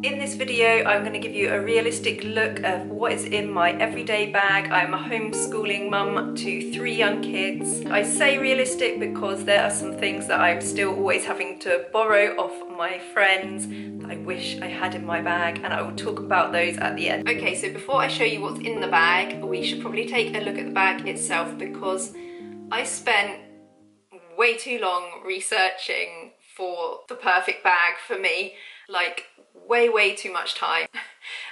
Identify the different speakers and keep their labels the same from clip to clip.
Speaker 1: In this video, I'm going to give you a realistic look of what is in my everyday bag. I'm a homeschooling mum to 3 young kids. I say realistic because there are some things that I'm still always having to borrow off my friends that I wish I had in my bag, and I will talk about those at the end. Okay, so before I show you what's in the bag, we should probably take a look at the bag itself because I spent way too long researching for the perfect bag for me, like way too much time.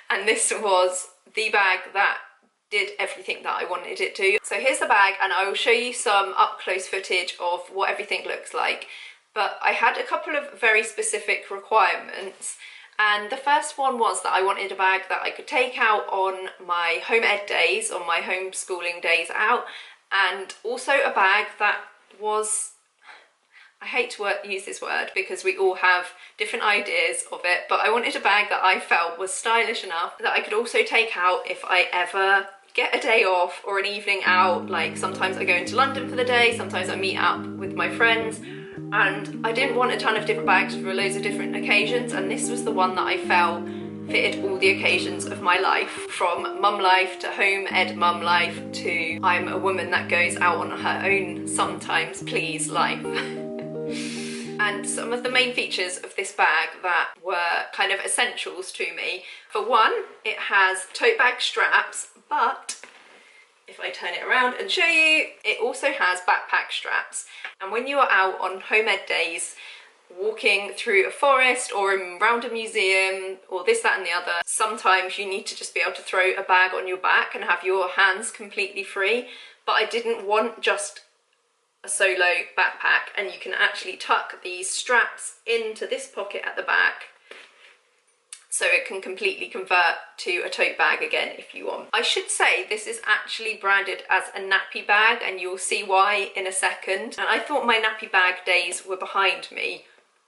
Speaker 1: And this was the bag that did everything that I wanted it to. So here's the bag, and I will show you some up close footage of what everything looks like. But I had a couple of very specific requirements, and the first one was that I wanted a bag that I could take out on my home ed days, on my homeschooling days out, and also a bag that was, I hate to use this word because we all have different ideas of it, but I wanted a bag that I felt was stylish enough that I could also take out if I ever get a day off or an evening out. Like sometimes I go into London for the day, sometimes I meet up with my friends, and I didn't want a ton of different bags for loads of different occasions, and this was the one that I felt fitted all the occasions of my life, from mum life to home ed mum life to I'm a woman that goes out on her own sometimes please life. And some of the main features of this bag that were kind of essentials to me. For one, it has tote bag straps, but if I turn it around and show you, it also has backpack straps. And when you are out on home ed days, walking through a forest or around a museum or this, that and the other, sometimes you need to just be able to throw a bag on your back and have your hands completely free. But I didn't want just a solo backpack, and you can actually tuck these straps into this pocket at the back so it can completely convert to a tote bag again if you want. I should say this is actually branded as a nappy bag, and you'll see why in a second. And I thought my nappy bag days were behind me,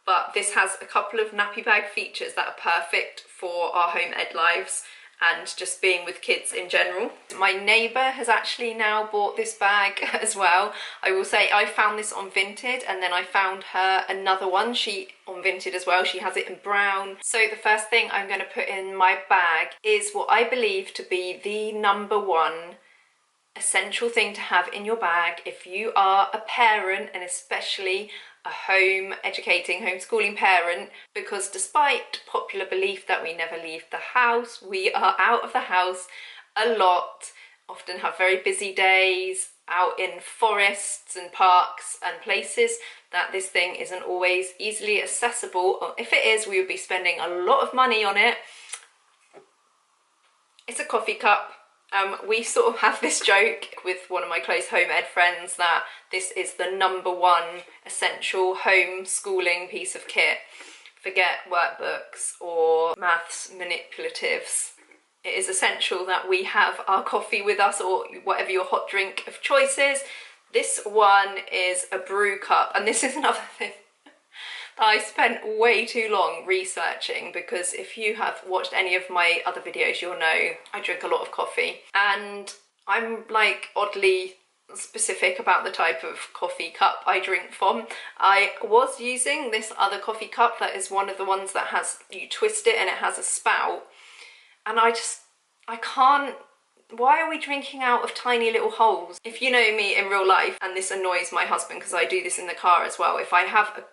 Speaker 1: but this has a couple of nappy bag features that are perfect for our home ed lives and just being with kids in general. My neighbour has actually now bought this bag as well. I will say I found this on Vinted, and then I found her another one, she on Vinted as well. She has it in brown. So the first thing I'm going to put in my bag is what I believe to be the #1 essential thing to have in your bag if you are a parent, and especially a home educating, homeschooling parent, because despite popular belief that we never leave the house, we are out of the house a lot, often have very busy days, out in forests and parks and places that this thing isn't always easily accessible. Or if it is, we would be spending a lot of money on it. It's a coffee cup. We sort of have this joke with one of my close home ed friends that this is the #1 essential homeschooling piece of kit. Forget workbooks or maths manipulatives. It is essential that we have our coffee with us, or whatever your hot drink of choice is. This one is a brew cup, and this is another thing I spent way too long researching, because if you have watched any of my other videos, you'll know I drink a lot of coffee, and I'm like oddly specific about the type of coffee cup I drink from. I was using this other coffee cup that is one of the ones that has, you twist it and it has a spout, and I can't. Why are we drinking out of tiny little holes? If you know me in real life, and this annoys my husband because I do this in the car as well, if I have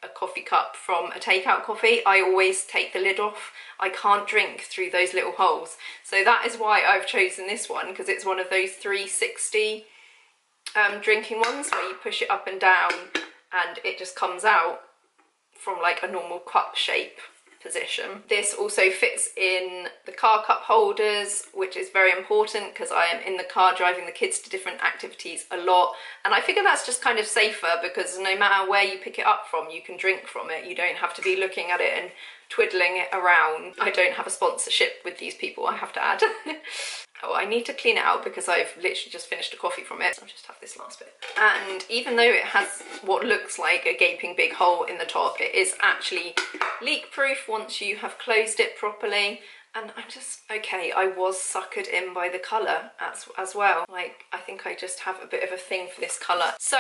Speaker 1: a coffee cup from a takeout coffee, I always take the lid off. I can't drink through those little holes. So that is why I've chosen this one, because it's one of those 360 drinking ones where you push it up and down and it just comes out from like a normal cup shape position. This also fits in the car cup holders, which is very important because I am in the car driving the kids to different activities a lot, and I figure that's just kind of safer because no matter where you pick it up from, you can drink from it. You don't have to be looking at it and twiddling it around. I don't have a sponsorship with these people, I have to add. Oh, I need to clean it out because I've literally just finished a coffee from it. I'll just have this last bit. And even though it has what looks like a gaping big hole in the top, it is actually leak proof once you have closed it properly. And I'm just, okay, I was suckered in by the colour as well. Like, I think I just have a bit of a thing for this colour. So,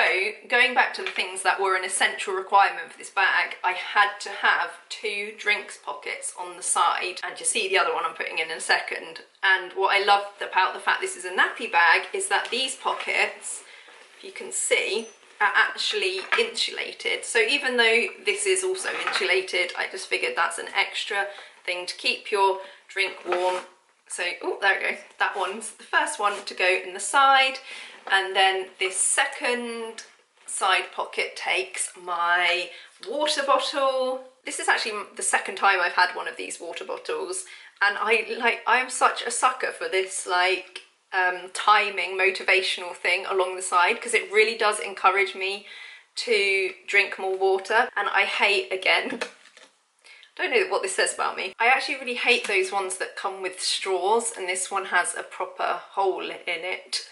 Speaker 1: going back to the things that were an essential requirement for this bag, I had to have 2 drinks pockets on the side. And you see the other one I'm putting in a second. And what I love about the fact this is a nappy bag is that these pockets, if you can see, are actually insulated. So even though this is also insulated, I just figured that's an extra thing to keep your drink warm. So, oh, there we go. That one's the first one to go in the side. And then this second side pocket takes my water bottle. This is actually the second time I've had one of these water bottles. And I am such a sucker for this, like, timing motivational thing along the side, because it really does encourage me to drink more water. And I hate, again, don't know what this says about me, I actually really hate those ones that come with straws, and this one has a proper hole in it.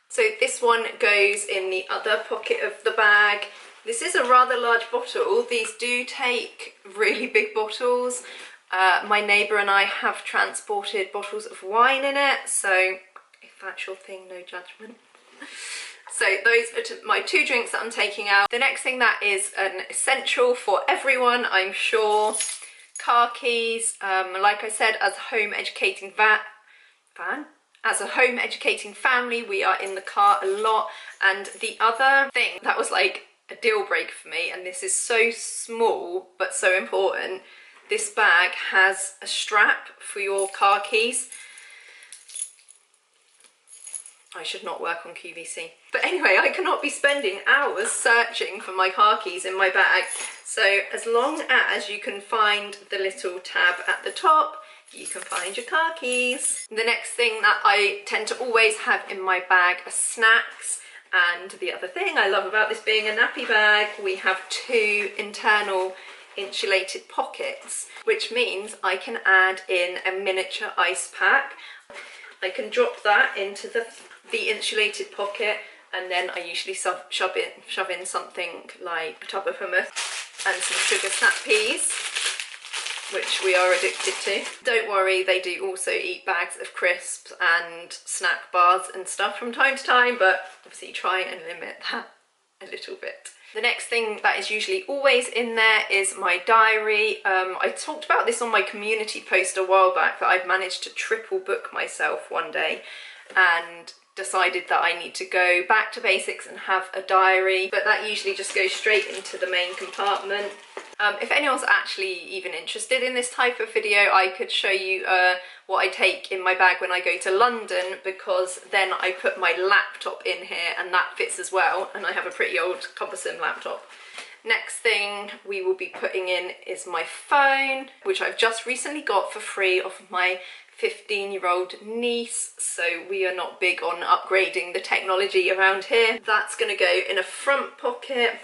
Speaker 1: So this one goes in the other pocket of the bag. This is a rather large bottle. These do take really big bottles. My neighbour and I have transported bottles of wine in it, so if that's your thing, no judgment. So those are my 2 drinks that I'm taking out. The next thing that is an essential for everyone, I'm sure, car keys. Like I said, as a home educating as a home educating family, we are in the car a lot. And the other thing that was like a deal breaker for me, and this is so small but so important, this bag has a strap for your car keys. I should not work on QVC. But anyway, I cannot be spending hours searching for my car keys in my bag. So as long as you can find the little tab at the top, you can find your car keys. The next thing that I tend to always have in my bag are snacks. And the other thing I love about this being a nappy bag, we have 2 internal insulated pockets, which means I can add in a miniature ice pack. I can drop that into the insulated pocket, and then I usually shove in something like a tub of hummus and some sugar snap peas, which we are addicted to. Don't worry, they do also eat bags of crisps and snack bars and stuff from time to time, but obviously try and limit that a little bit. The next thing that is usually always in there is my diary. I talked about this on my community post a while back, that I'd managed to triple book myself one day and decided that I need to go back to basics and have a diary, but that usually just goes straight into the main compartment. If anyone's actually even interested in this type of video, I could show you what I take in my bag when I go to London, because then I put my laptop in here and that fits as well, and I have a pretty old cumbersome laptop. Next thing we will be putting in is my phone, which I've just recently got for free off of my 15-year-old niece, so we are not big on upgrading the technology around here. That's going to go in a front pocket.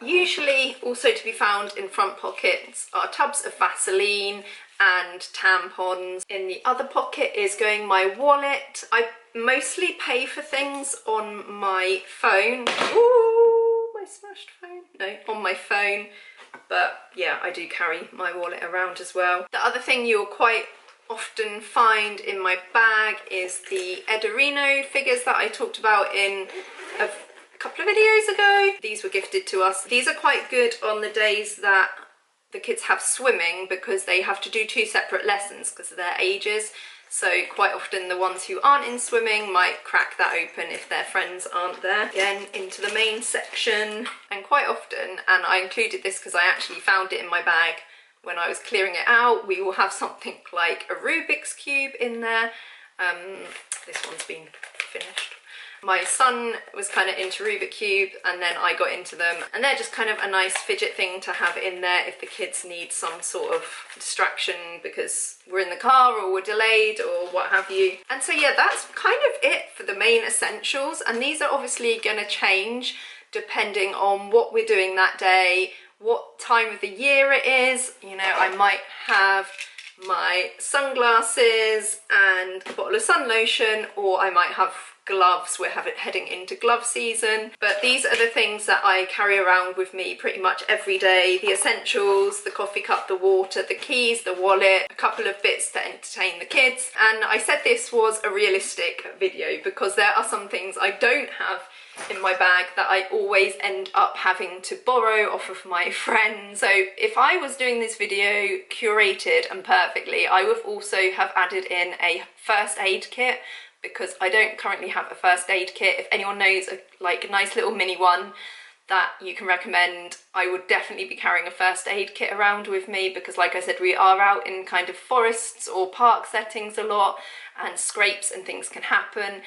Speaker 1: Usually also to be found in front pockets are tubs of Vaseline and tampons. In the other pocket is going my wallet. I mostly pay for things on my phone. Ooh, my smashed phone. No, on my phone. But yeah, I do carry my wallet around as well. The other thing you'll quite often find in my bag is the Ederino figures that I talked about in a couple of videos ago. These were gifted to us. These are quite good on the days that the kids have swimming, because they have to do 2 separate lessons because of their ages. So quite often the ones who aren't in swimming might crack that open if their friends aren't there. Again, into the main section. And quite often, and I included this because I actually found it in my bag when I was clearing it out, we will have something like a Rubik's Cube in there. This one's been finished. My son was kind of into Rubik's Cube, and then I got into them, and they're just kind of a nice fidget thing to have in there if the kids need some sort of distraction because we're in the car or we're delayed or what have you. And so yeah, that's kind of it for the main essentials, and these are obviously going to change depending on what we're doing that day, what time of the year it is. You know, I might have my sunglasses and a bottle of sun lotion, or I might have gloves. We're heading into glove season, but these are the things that I carry around with me pretty much every day. The essentials, the coffee cup, the water, the keys, the wallet, a couple of bits to entertain the kids. And I said this was a realistic video because there are some things I don't have in my bag that I always end up having to borrow off of my friends. So if I was doing this video curated and perfectly, I would also have added in a first aid kit, because I don't currently have a first aid kit. If anyone knows a nice little mini one that you can recommend, I would definitely be carrying a first aid kit around with me, because like I said, we are out in kind of forests or park settings a lot, and scrapes and things can happen.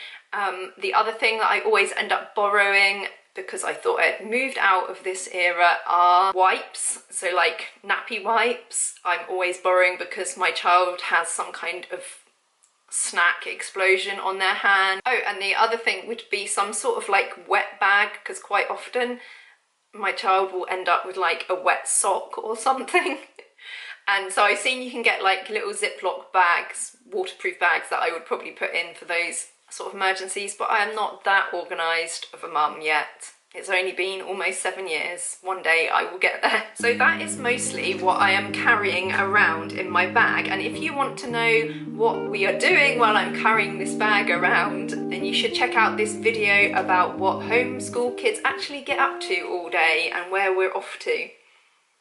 Speaker 1: The other thing that I always end up borrowing, because I thought I'd moved out of this era, are wipes. So like nappy wipes, I'm always borrowing because my child has some kind of snack explosion on their hand. Oh, and the other thing would be some sort of like wet bag, because quite often my child will end up with like a wet sock or something. And so I've seen you can get like little Ziploc bags, waterproof bags, that I would probably put in for those sort of emergencies, but I am not that organised of a mum yet. It's only been almost 7 years. One day I will get there. So that is mostly what I am carrying around in my bag. And if you want to know what we are doing while I'm carrying this bag around, then you should check out this video about what homeschool kids actually get up to all day and where we're off to.